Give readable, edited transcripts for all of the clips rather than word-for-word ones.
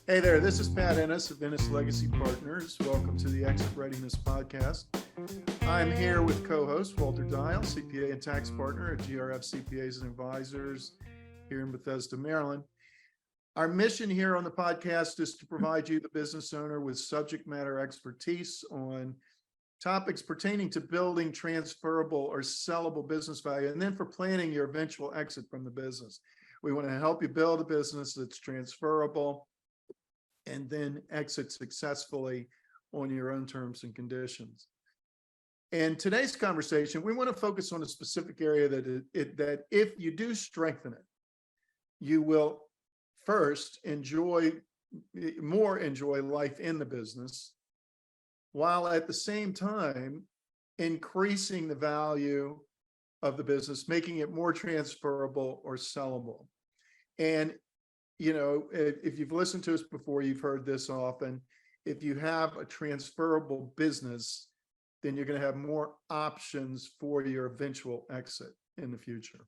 Hey there, this is Pat Ennis of Ennis Legacy Partners. Welcome to the Exit Readiness podcast. I'm here with co-host Walter Dial, CPA and tax partner at GRF CPAs and Advisors here in Bethesda, Maryland. Our mission here on the podcast is to provide you, the business owner, with subject matter expertise on topics pertaining to building transferable or sellable business value, and then for planning your eventual exit from the business. We want to help you build a business that's transferable and then exit successfully on your own terms and conditions. And today's conversation, we want to focus on a specific area that if you do strengthen it, you will first enjoy life in the business, while at the same time increasing the value of the business, making it more transferable or sellable. And you know, if you've listened to us before, you've heard this often. If you have a transferable business, then you're going to have more options for your eventual exit in the future.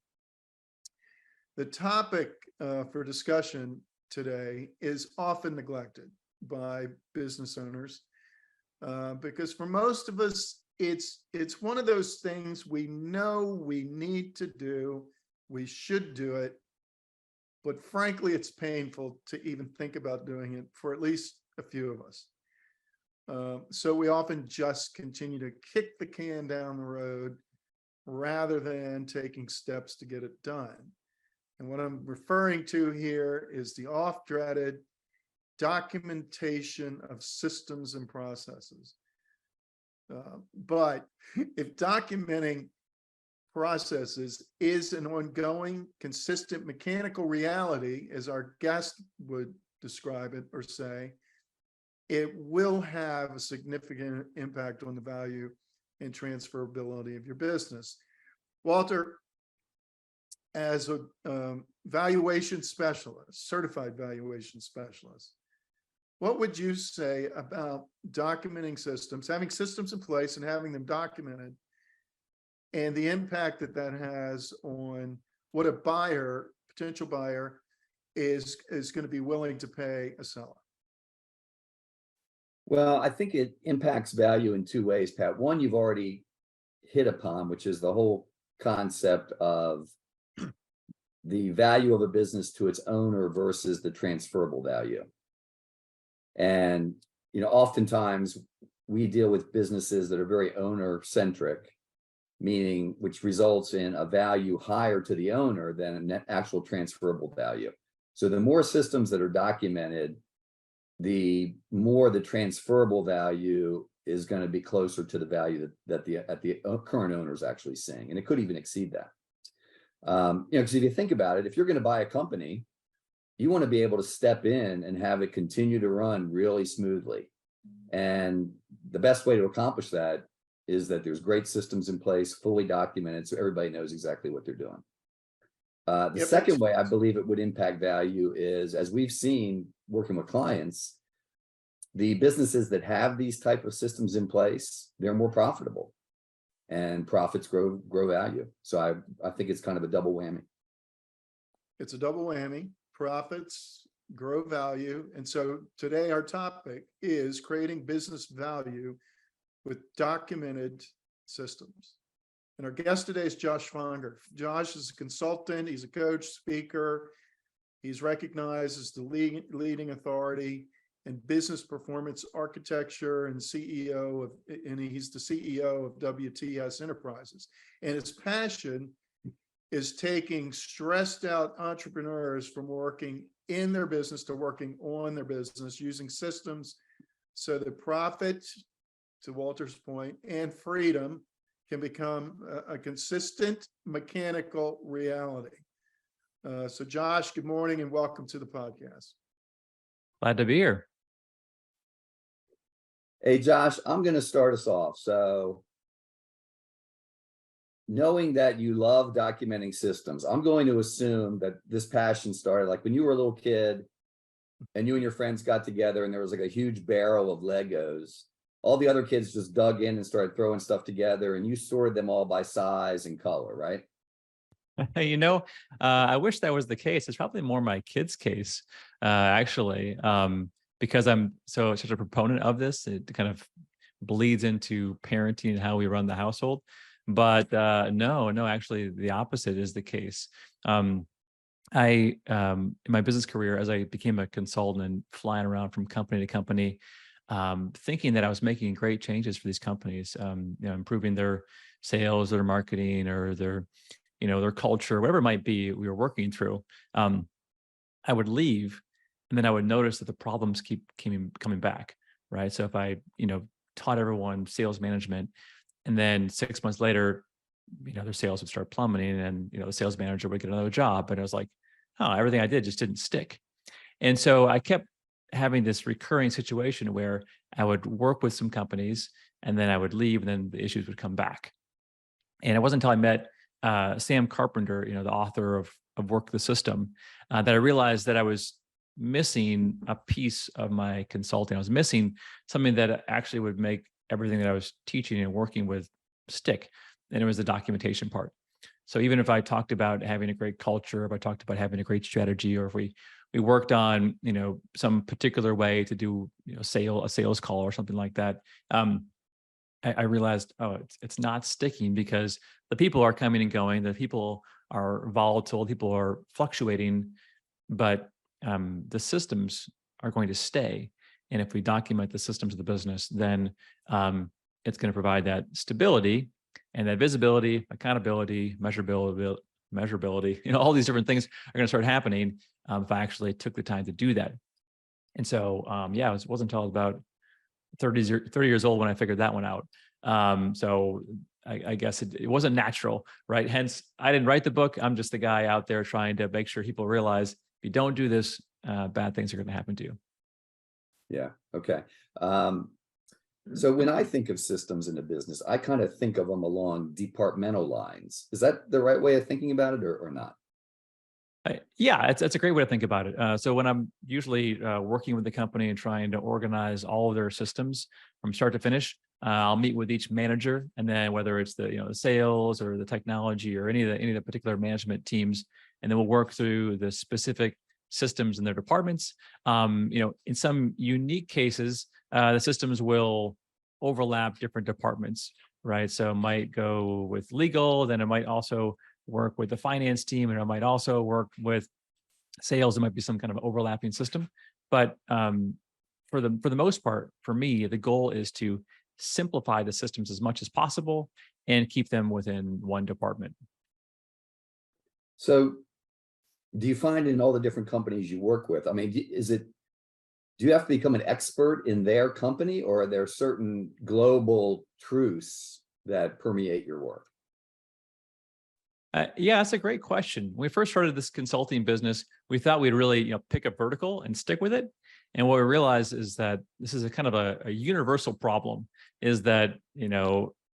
The topic for discussion today is often neglected by business owners because for most of us, it's one of those things we know we need to do, we should do it, but frankly, it's painful to even think about doing it for at least a few of us. So we often just continue to kick the can down the road rather than taking steps to get it done. And what I'm referring to here is the oft-dreaded documentation of systems and processes. But if documenting processes is an ongoing, consistent mechanical reality, as our guest would describe it or say, it will have a significant impact on the value and transferability of your business. Walter, as a valuation specialist, certified valuation specialist, what would you say about documenting systems, having systems in place and having them documented, and the impact that has on what a potential buyer is going to be willing to pay a seller? Well, I think it impacts value in two ways, Pat. One, you've already hit upon, which is the whole concept of the value of a business to its owner versus the transferable value. And, oftentimes we deal with businesses that are very owner-centric, meaning which results in a value higher to the owner than an actual transferable value. So the more systems that are documented, the more the transferable value is going to be closer to the value that the current owner is actually seeing, and it could even exceed that. Because if you think about it, if you're going to buy a company, you want to be able to step in and have it continue to run really smoothly. And the best way to accomplish that is that there's great systems in place, fully documented, so everybody knows exactly what they're doing. The second way I believe it would impact value is, as we've seen working with clients, the businesses that have these type of systems in place, they're more profitable, and profits grow value. So I think it's kind of a double whammy. It's a double whammy. Profits grow value. And so today our topic is creating business value with documented systems. And our guest today is Josh Fonger. Josh is a consultant, he's a coach, speaker. He's recognized as the leading authority in business performance architecture and he's the CEO of WTS Enterprises. And his passion is taking stressed out entrepreneurs from working in their business to working on their business using systems so that profit, to Walter's point, and freedom can become a consistent mechanical reality. So Josh, good morning and welcome to the podcast. Glad to be here. Hey, Josh, I'm going to start us off. So knowing that you love documenting systems, I'm going to assume that this passion started like when you were a little kid and you and your friends got together and there was like a huge barrel of Legos. All the other kids just dug in and started throwing stuff together and you sorted them all by size and color, right? I wish that was the case. It's probably more my kid's case, actually, because I'm such a proponent of this. It kind of bleeds into parenting and how we run the household. But no, actually, the opposite is the case. Um, in my business career, as I became a consultant and flying around from company to company, thinking that I was making great changes for these companies, improving their sales, their marketing, or their culture, whatever it might be, we were working through. Um, I would leave, and then I would notice that the problems keep coming back, right? So if I, taught everyone sales management, and then 6 months later, their sales would start plummeting, and the sales manager would get another job, and I was like, oh, everything I did just didn't stick. And so I kept having this recurring situation where I would work with some companies, and then I would leave, and then the issues would come back. And it wasn't until I met Sam Carpenter, the author of Work the System, that I realized that I was missing a piece of my consulting. I was missing something that actually would make everything that I was teaching and working with stick. And it was the documentation part. So even if I talked about having a great culture, if I talked about having a great strategy, or if we worked on some particular way to do a sales call or something like that, I realized, oh, it's not sticking because the people are coming and going, the people are volatile, people are fluctuating, but the systems are going to stay. And if we document the systems of the business, then it's going to provide that stability and that visibility, accountability, measurability, all these different things are going to start happening if I actually took the time to do that. And so, it wasn't until about 30 years old when I figured that one out. So I guess it wasn't natural, right? Hence, I didn't write the book. I'm just the guy out there trying to make sure people realize if you don't do this, bad things are going to happen to you. Yeah. Okay. So when I think of systems in a business, I kind of think of them along departmental lines. Is that the right way of thinking about it, or not? Yeah, it's a great way to think about it. So when I'm usually working with the company and trying to organize all of their systems from start to finish, I'll meet with each manager, and then whether it's the sales or the technology or any of the particular management teams, and then we'll work through the specific systems in their departments. In some unique cases, the systems will overlap different departments, right? So it might go with legal, then it might also work with the finance team, and it might also work with sales. It might be some kind of overlapping system, but for the most part, for me, the goal is to simplify the systems as much as possible and keep them within one department. So do you find in all the different companies you work with, I mean, do you have to become an expert in their company, or are there certain global truths that permeate your work? Yeah, that's a great question. When we first started this consulting business, we thought we'd really, pick a vertical and stick with it. And what we realized is that this is a kind of a universal problem, is that,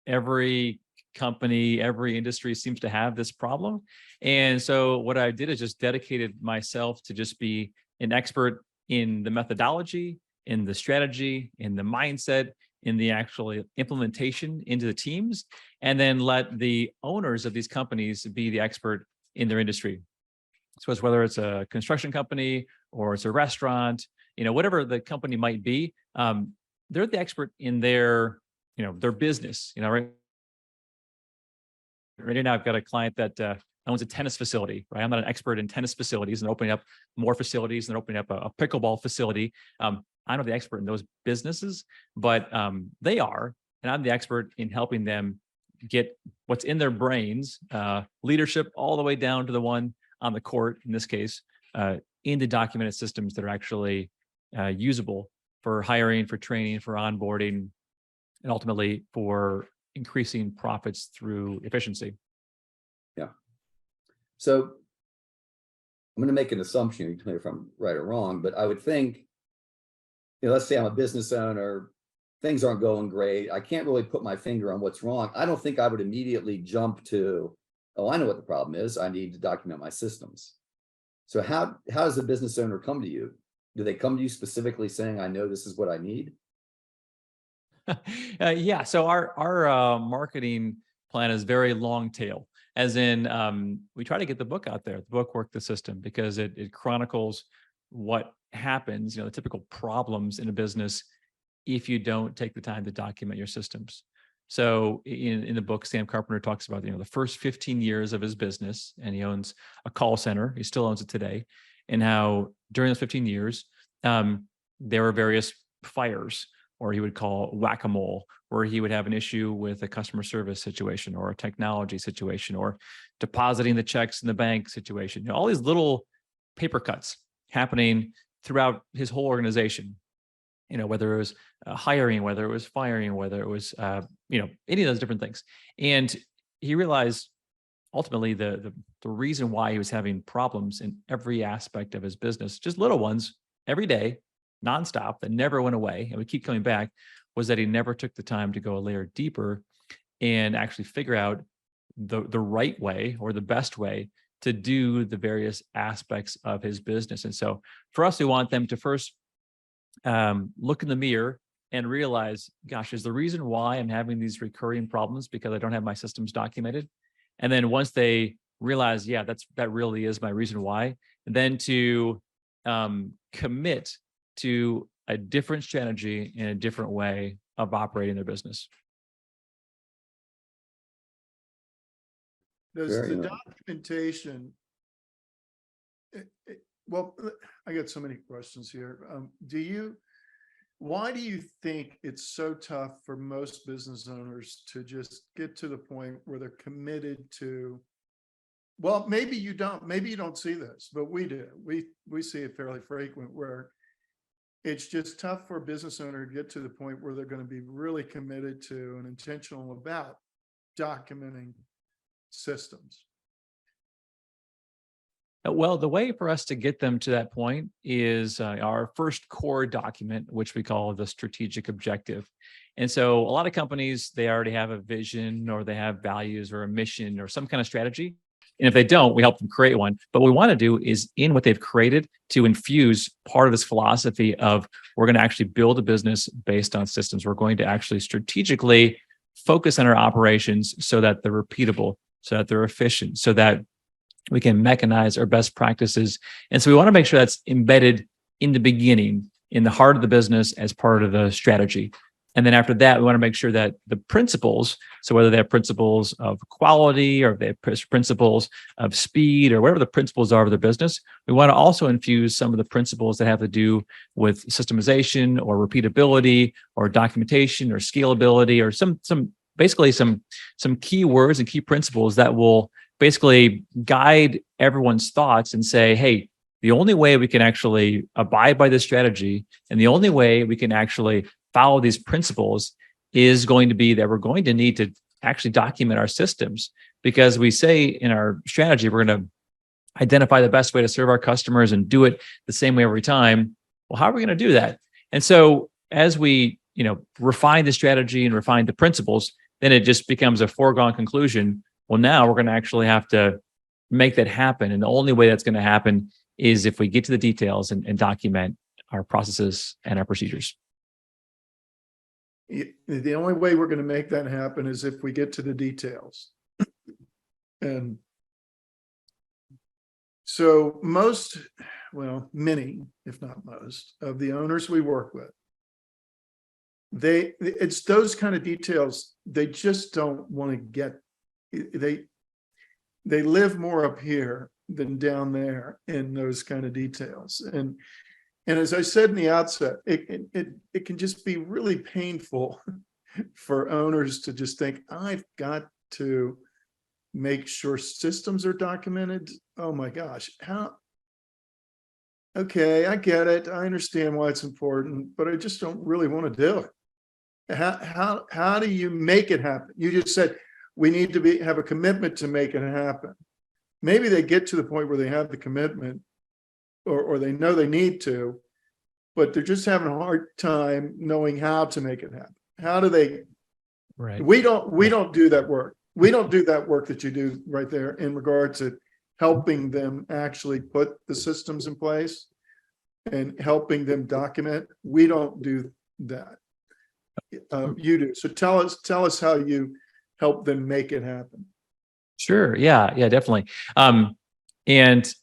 every company, every industry seems to have this problem. And so what I did is just dedicated myself to just be an expert in the methodology, in the strategy, in the mindset, in the actual implementation into the teams, and then let the owners of these companies be the expert in their industry. So it's whether it's a construction company or it's a restaurant, whatever the company might be, they're the expert in their business. Right now I've got a client that owns a tennis facility, right? I'm not an expert in tennis facilities, and opening up more facilities, and they're opening up a pickleball facility. I'm not the expert in those businesses, but they are, and I'm the expert in helping them get what's in their brains, leadership, all the way down to the one on the court, in this case, into documented systems that are actually usable for hiring, for training, for onboarding, and ultimately for increasing profits through efficiency. Yeah. So I'm going to make an assumption, you can tell me if I'm right or wrong, but I would think, let's say I'm a business owner, things aren't going great, I can't really put my finger on what's wrong. I don't think I would immediately jump to, oh, I know what the problem is, I need to document my systems. So how does the business owner come to you? Do they come to you specifically saying, I know this is what I need? Yeah. So our marketing plan is very long tail. as in we try to get the book out there, the book Work the System, because it chronicles what happens, the typical problems in a business if you don't take the time to document your systems. So in the book, Sam Carpenter talks about, the first 15 years of his business, and he owns a call center. He still owns it today. And how during those 15 years, there were various fires, or he would call whack-a-mole, where he would have an issue with a customer service situation or a technology situation or depositing the checks in the bank situation. All these little paper cuts happening throughout his whole organization. Whether it was hiring, whether it was firing, whether it was, any of those different things. And he realized ultimately the reason why he was having problems in every aspect of his business, just little ones every day, nonstop, that never went away and would keep coming back, was that he never took the time to go a layer deeper and actually figure out the right way or the best way to do the various aspects of his business. And so for us, we want them to first look in the mirror and realize, gosh, is the reason why I'm having these recurring problems because I don't have my systems documented? And then once they realize, yeah, that really is my reason why, then to commit to a different strategy and a different way of operating their business. Does Very the nice. documentation, well, I got so many questions here. Why do you think it's so tough for most business owners to just get to the point where they're committed to, well, maybe you don't see this, but we do. We see it fairly frequent, where it's just tough for a business owner to get to the point where they're going to be really committed to and intentional about documenting systems. Well, the way for us to get them to that point is our first core document, which we call the strategic objective. And so a lot of companies, they already have a vision, or they have values or a mission or some kind of strategy. And if they don't, we help them create one. But what we want to do is, in what they've created, to infuse part of this philosophy of, we're going to actually build a business based on systems. We're going to actually strategically focus on our operations so that they're repeatable, so that they're efficient, so that we can mechanize our best practices. And so we want to make sure that's embedded in the beginning, in the heart of the business, as part of the strategy. And then after that, we want to make sure that the principles, so whether they have principles of quality or if they have principles of speed or whatever the principles are of the business, we want to also infuse some of the principles that have to do with systemization or repeatability or documentation or scalability, or some key words and key principles that will basically guide everyone's thoughts and say, hey, the only way we can actually abide by this strategy and the only way we can actually follow these principles is going to be that we're going to need to actually document our systems, because we say in our strategy, we're going to identify the best way to serve our customers and do it the same way every time. Well, how are we going to do that? And so as we, refine the strategy and refine the principles, then it just becomes a foregone conclusion. Well, now we're going to actually have to make that happen. And the only way that's going to happen is if we get to the details and document our processes and our procedures. The only way we're going to make that happen is if we get to the details. And so many, if not most, of the owners we work with, it's those kind of details they just don't want to get. They live more up here than down there in those kind of details. And as I said in the outset, it can just be really painful for owners to just think, I've got to make sure systems are documented. Oh my gosh, okay, I get it. I understand why it's important, but I just don't really want to do it. How do you make it happen? You just said we need to have a commitment to make it happen. Maybe they get to the point where they have the commitment, or they know they need to, but they're just having a hard time knowing how to make it happen. How do they? Right. We don't do that work. We don't do that work that you do right there in regard to helping them actually put the systems in place and helping them document. We don't do that. You do. So tell us how you help them make it happen. Sure. Yeah. Yeah, definitely. And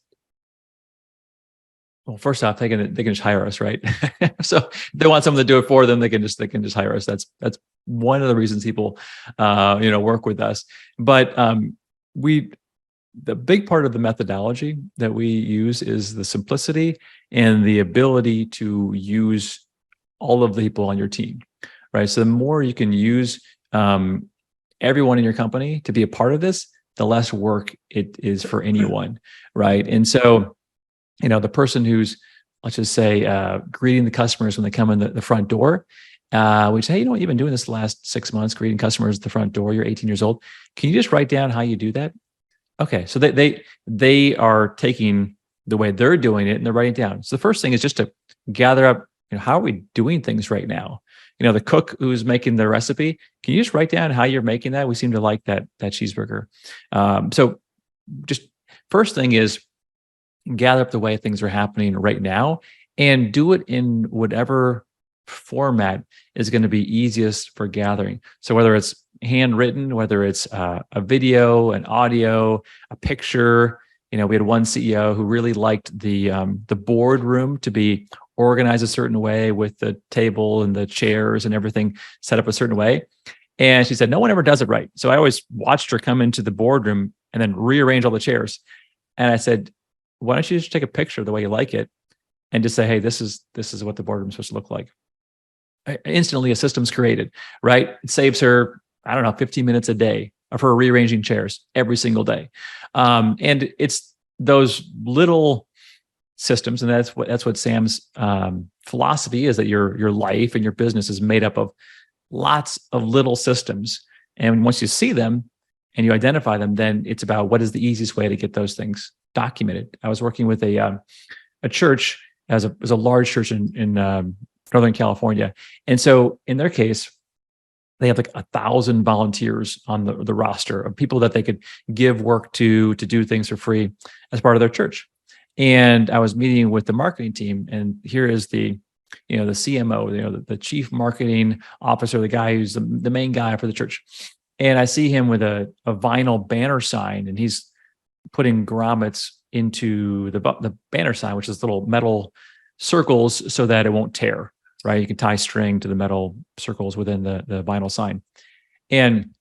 well, first off, they can just hire us, right? So if they want someone to do it for them, they can just hire us. That's one of the reasons people work with us. But we the big part of the methodology that we use is the simplicity and the ability to use all of the people on your team, right? So the more you can use everyone in your company to be a part of this, the less work it is for anyone, right? And so, the person who's, let's just say, greeting the customers when they come in the front door, we say, hey, you've been doing this the last 6 months, greeting customers at the front door. You're 18 years old. Can you just write down how you do that? Okay, so they are taking the way they're doing it and they're writing it down. So the first thing is just to gather up, how are we doing things right now? The cook who's making the recipe, can you just write down how you're making that? We seem to like that cheeseburger. So just first thing is gather up the way things are happening right now and do it in whatever format is going to be easiest for gathering. So whether it's handwritten, whether it's a video, an audio, a picture. We had one CEO who really liked the boardroom to be organized a certain way with the table and the chairs and everything set up a certain way. And she said, no one ever does it right. So I always watched her come into the boardroom and then rearrange all the chairs. And I said, why don't you just take a picture of the way you like it and just say, hey, this is what the boardroom's supposed to look like. Instantly a system's created, right? It saves her, 15 minutes a day of her rearranging chairs every single day. And it's those little systems, and that's what Sam's philosophy is, that your life and your business is made up of lots of little systems. And once you see them and you identify them, then it's about what is the easiest way to get those things documented. I was working with a church as a large church in Northern California, and so in their case, they have like 1,000 volunteers on the roster of people that they could give work to do things for free as part of their church. And I was meeting with the marketing team, and here is the CMO, the chief marketing officer, the guy who's the main guy for the church. And I see him with a vinyl banner sign, and he's putting grommets into the banner sign, which is little metal circles so that it won't tear, right? You can tie string to the metal circles within the vinyl sign. And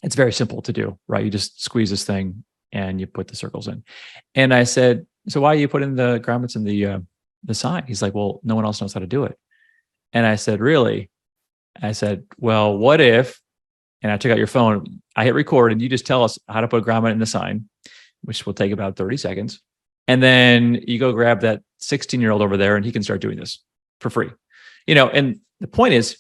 it's very simple to do, right? You just squeeze this thing and you put the circles in. And I said, so why are you putting the grommets in the sign? He's like, well, no one else knows how to do it. And I said, really? I said, well, what if, and I took out your phone, I hit record and you just tell us how to put a grommet in the sign, which will take about 30 seconds. And then you go grab that 16-year-old over there and he can start doing this for free. And the point is,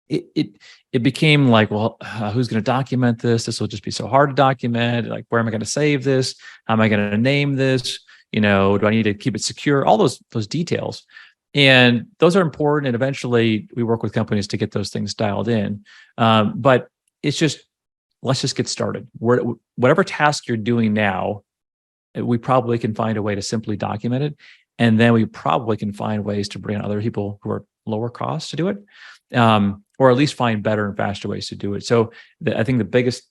it became like, well, who's going to document this? This will just be so hard to document. Like, where am I going to save this? How am I going to name this? Do I need to keep it secure? All those details. And those are important. And eventually we work with companies to get those things dialed in. But it's just, let's just get started. Whatever task you're doing now, we probably can find a way to simply document it. And then we probably can find ways to bring in other people who are lower cost to do it, or at least find better and faster ways to do it. So I think the biggest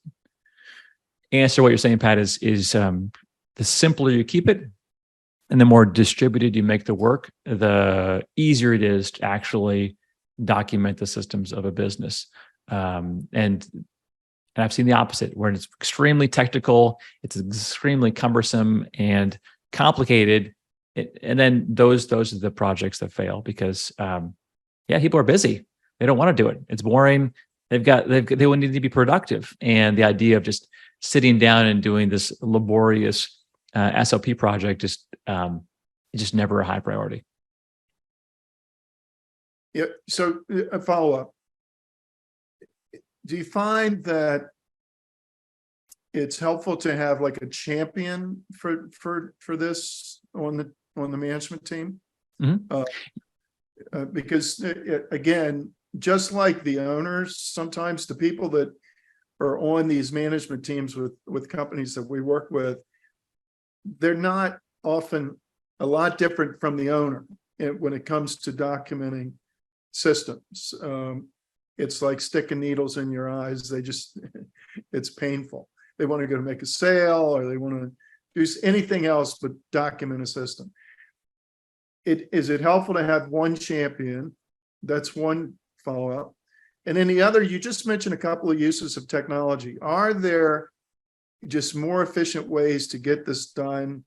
answer to what you're saying, Pat, is the simpler you keep it and the more distributed you make the work, the easier it is to actually document the systems of a business. And I've seen the opposite, where it's extremely technical, it's extremely cumbersome and complicated. And then those are the projects that fail because, people are busy. They don't want to do it. It's boring. They would need to be productive. And the idea of just sitting down and doing this laborious SOP project is just never a high priority. Yeah. So a follow-up. Do you find that it's helpful to have like a champion for this on the management team? Mm-hmm. Because again, just like the owners, sometimes the people that are on these management teams with companies that we work with, they're not often a lot different from the owner when it comes to documenting systems. It's like sticking needles in your eyes. It's painful. they want to go to make a sale, or they want to do anything else but document a system. Is it helpful to have one champion? That's one follow-up. And then the other, you just mentioned a couple of uses of technology. Are there just more efficient ways to get this done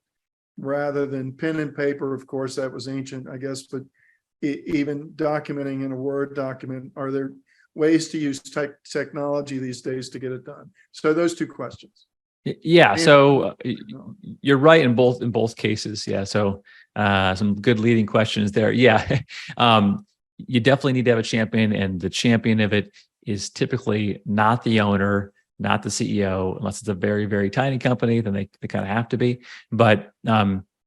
rather than pen and paper? Of course, that was ancient, I guess, but even documenting in a Word document, are there ways to use technology these days to get it done? So those two questions. Yeah, so you're right in both cases. Yeah, so some good leading questions there. Yeah, you definitely need to have a champion, and the champion of it is typically not the owner, not the CEO, unless it's a very, very tiny company, then they kind of have to be. But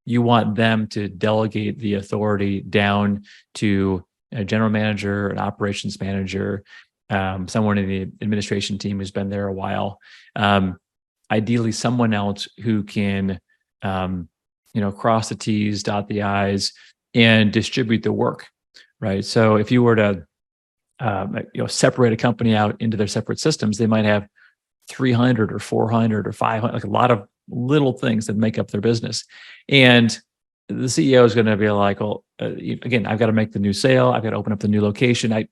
you want them to delegate the authority down to a general manager, an operations manager, someone in the administration team who's been there a while. Ideally, someone else who can, cross the T's, dot the I's, and distribute the work, right? So if you were to, separate a company out into their separate systems, they might have 300 or 400 or 500, like a lot of little things that make up their business. And the CEO is going to be like, well, again, I've got to make the new sale. I've got to open up the new location. I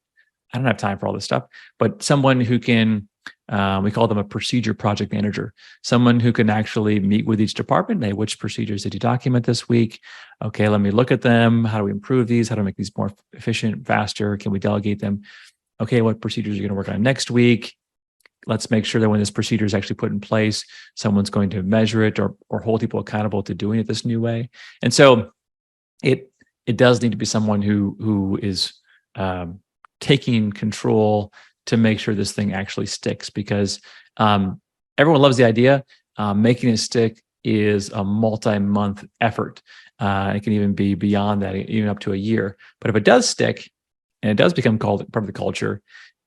don't have time for all this stuff. But someone who can, we call them a procedure project manager, someone who can actually meet with each department. Hey, which procedures did you document this week? Okay, let me look at them. How do we improve these? How do we make these more efficient, faster? Can we delegate them? Okay, what procedures are you going to work on next week? Let's make sure that when this procedure is actually put in place, someone's going to measure it or hold people accountable to doing it this new way. And so it does need to be someone who is taking control to make sure this thing actually sticks, because everyone loves the idea. Making it stick is a multi-month effort. It can even be beyond that, even up to a year. But if it does stick and it does become part of the culture,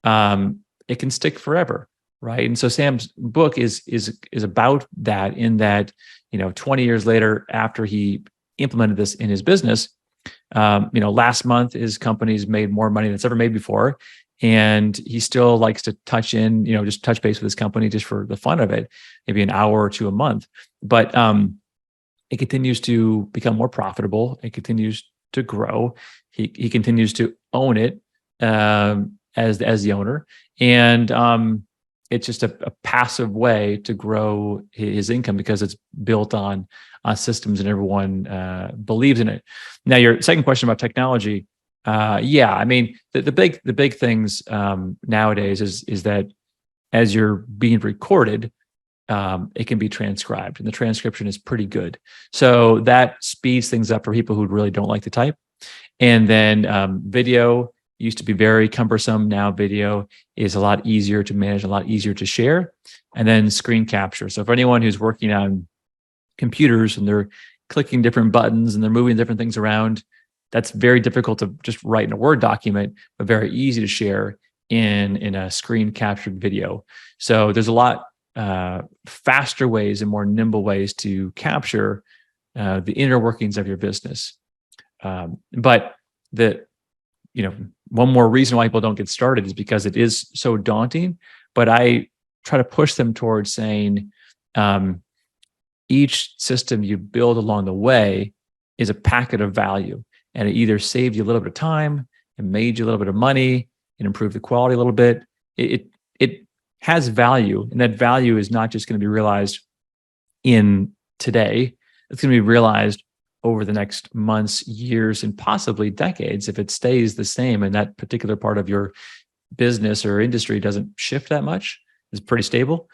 it can stick forever, right? And so Sam's book is about that, in that 20 years later, after he implemented this in his business, last month his company's made more money than it's ever made before. And he still likes to just touch base with his company just for the fun of it, maybe an hour or two a month. But it continues to become more profitable. It continues to grow. He continues to own it as the owner, and it's just a passive way to grow his income because it's built on systems and everyone believes in it. Now, your second question about technology. I mean, the big things nowadays is that as you're being recorded, it can be transcribed, and the transcription is pretty good. So that speeds things up for people who really don't like to type. And then video used to be very cumbersome. Now video is a lot easier to manage, a lot easier to share. And then screen capture. So for anyone who's working on computers and they're clicking different buttons and they're moving different things around, that's very difficult to just write in a Word document, but very easy to share in a screen captured video. So there's a lot faster ways and more nimble ways to capture the inner workings of your business. But one more reason why people don't get started is because it is so daunting. But I try to push them towards saying each system you build along the way is a packet of value. And it either saved you a little bit of time, it made you a little bit of money, it improved the quality a little bit. It has value, and that value is not just going to be realized in today. It's going to be realized over the next months, years, and possibly decades if it stays the same and that particular part of your business or industry doesn't shift that much. It's pretty stable.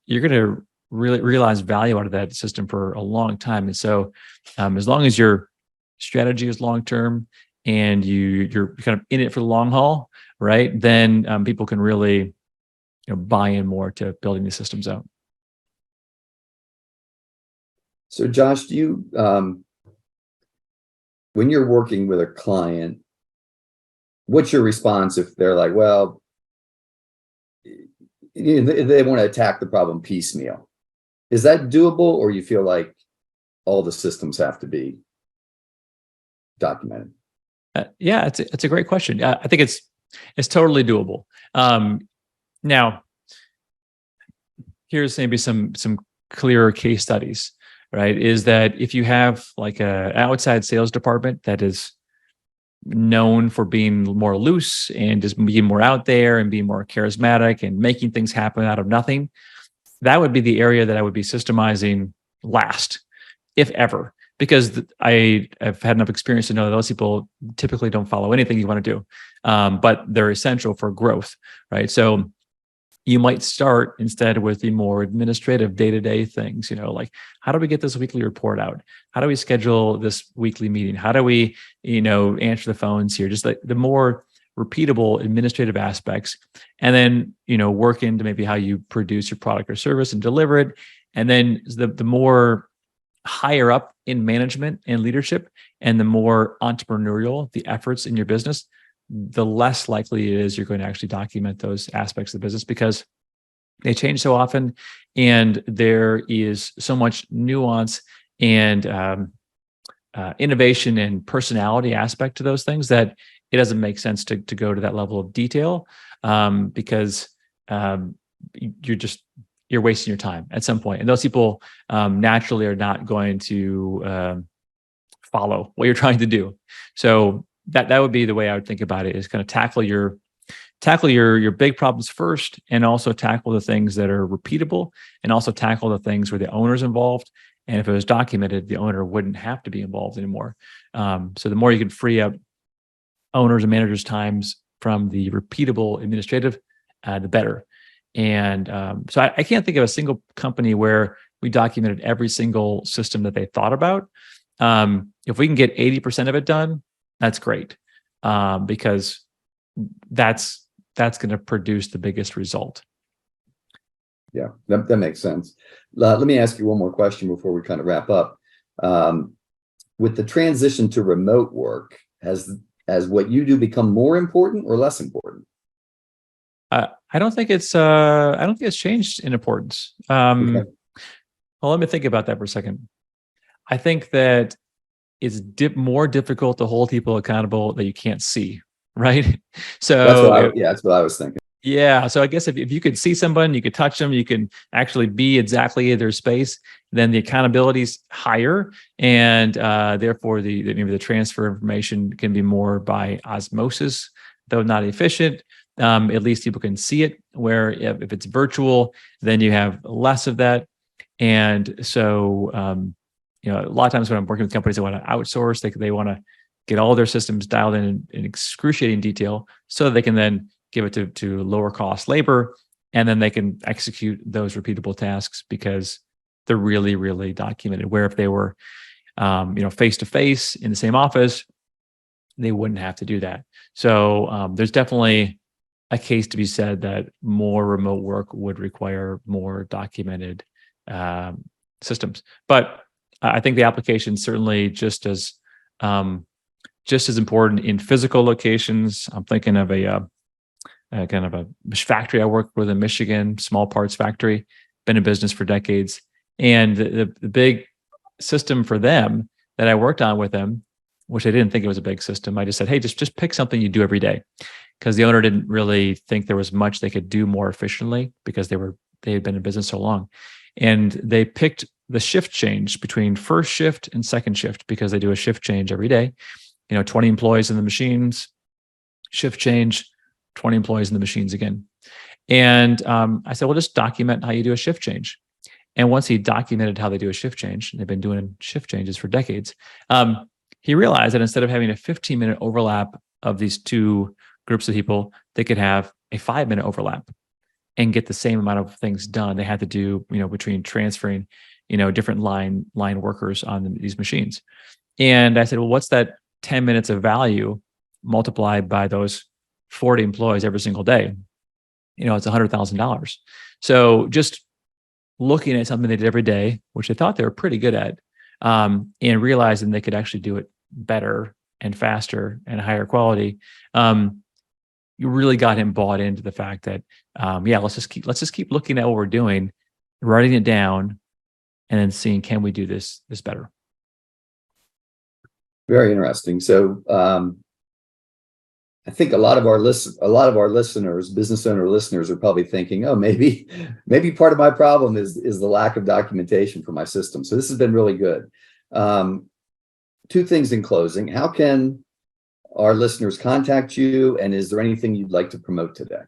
You're going to really realize value out of that system for a long time. And so as long as your strategy is long-term and you're kind of in it for the long haul, right? Then people can really buy in more to building these systems out. So Josh, do you, when you're working with a client, what's your response if they're like, well, they want to attack the problem piecemeal? Is that doable, or you feel like all the systems have to be documented? Yeah, it's a great question. I think it's totally doable. Now, here's maybe some clearer case studies, right? Is that if you have like a outside sales department that is known for being more loose and just being more out there and being more charismatic and making things happen out of nothing, that would be the area that I would be systemizing last, if ever, because I have had enough experience to know that those people typically don't follow anything you want to do, but they're essential for growth, right? So you might start instead with the more administrative day-to-day things, like how do we get this weekly report out? How do we schedule this weekly meeting? How do we, answer the phones here? Just like the more repeatable administrative aspects, and then, work into maybe how you produce your product or service and deliver it. And then the more higher up in management and leadership and the more entrepreneurial the efforts in your business, the less likely it is you're going to actually document those aspects of the business because they change so often and there is so much nuance and innovation and personality aspect to those things that it doesn't make sense to go to that level of detail, because you're wasting your time at some point. And those people naturally are not going to follow what you're trying to do. So that would be the way I would think about it, is kind of tackle your big problems first, and also tackle the things that are repeatable, and also tackle the things where the owner's involved. And if it was documented, the owner wouldn't have to be involved anymore. So the more you can free up owners and managers' times from the repeatable administrative, the better. And so I can't think of a single company where we documented every single system that they thought about. If we can get 80% of it done, that's great, because that's going to produce the biggest result. Yeah, that makes sense. Let me ask you one more question before we kind of wrap up. With the transition to remote work, has what you do become more important or less important? I don't think it's changed in importance. Okay. Well, let me think about that for a second. I think that it's more difficult to hold people accountable that you can't see, right? So that's what I was thinking. yeah. So I guess if you could see someone, you could touch them, you can actually be exactly in their space, then the accountability is higher. And therefore maybe the transfer of information can be more by osmosis, though not efficient. At least people can see it, where if it's virtual, then you have less of that. And so, a lot of times when I'm working with companies that want to outsource, they want to get all their systems dialed in excruciating detail so that they can then give it to lower cost labor, and then they can execute those repeatable tasks because they're really, really documented. Where if they were, face to face in the same office, they wouldn't have to do that. So there's definitely a case to be said that more remote work would require more documented systems. But I think the application is certainly just as important in physical locations. I'm thinking of a kind of a factory I worked with in Michigan, small parts factory, been in business for decades. And the big system for them that I worked on with them, which I didn't think it was a big system, I just said, hey, just pick something you do every day. Because the owner didn't really think there was much they could do more efficiently because they had been in business so long. And they picked the shift change between first shift and second shift, because they do a shift change every day. 20 employees in the machines, shift change, 20 employees in the machines again. And I said, well, just document how you do a shift change. And once he documented how they do a shift change, and they've been doing shift changes for decades, he realized that instead of having a 15-minute overlap of these two groups of people, they could have a 5-minute overlap and get the same amount of things done. They had to do, between transferring, different line workers on these machines. And I said, well, what's that 10 minutes of value multiplied by those 40 employees every single day? It's $100,000. So just looking at something they did every day, which they thought they were pretty good at, and realizing they could actually do it better and faster and higher quality, you really got him bought into the fact that, let's just keep looking at what we're doing, writing it down, and then seeing, can we do this better? Very interesting. So I think a lot of our listeners, business owner listeners, are probably thinking, oh, maybe part of my problem is the lack of documentation for my system. So this has been really good. Two things in closing. How can our listeners contact you, and is there anything you'd like to promote today?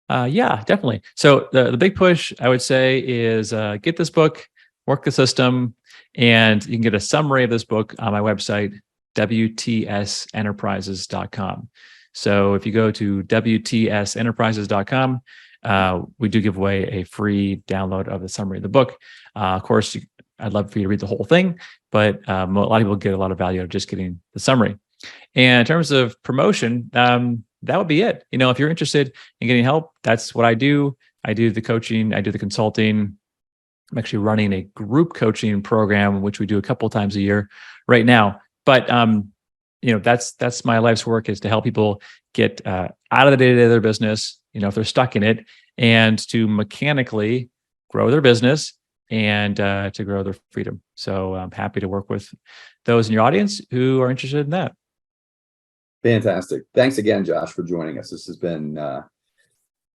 Yeah, definitely. So the big push I would say is get this book, work the system, and you can get a summary of this book on my website, wtsenterprises.com. So if you go to wtsenterprises.com, we do give away a free download of the summary of the book. Of course, I'd love for you to read the whole thing, but a lot of people get a lot of value out of just getting the summary. And in terms of promotion, that would be it. If you're interested in getting help, that's what I do. I do the coaching, I do the consulting. I'm actually running a group coaching program, which we do a couple of times a year right now. But that's my life's work, is to help people get out of the day-to-day of their business, if they're stuck in it, and to mechanically grow their business and to grow their freedom. So I'm happy to work with those in your audience who are interested in that. Fantastic. Thanks again, Josh, for joining us. This has been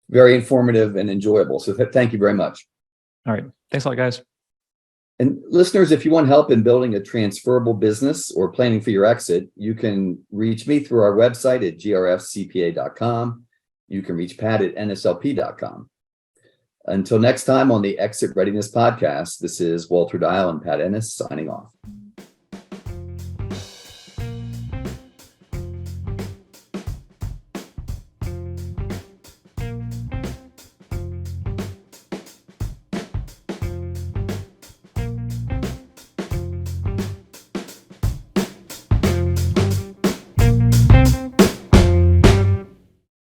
very informative and enjoyable. So thank you very much. All right. Thanks a lot, guys. And listeners, if you want help in building a transferable business or planning for your exit, you can reach me through our website at grfcpa.com. You can reach Pat at nslp.com. Until next time on the Exit Readiness podcast, this is Walter Dial and Pat Ennis signing off.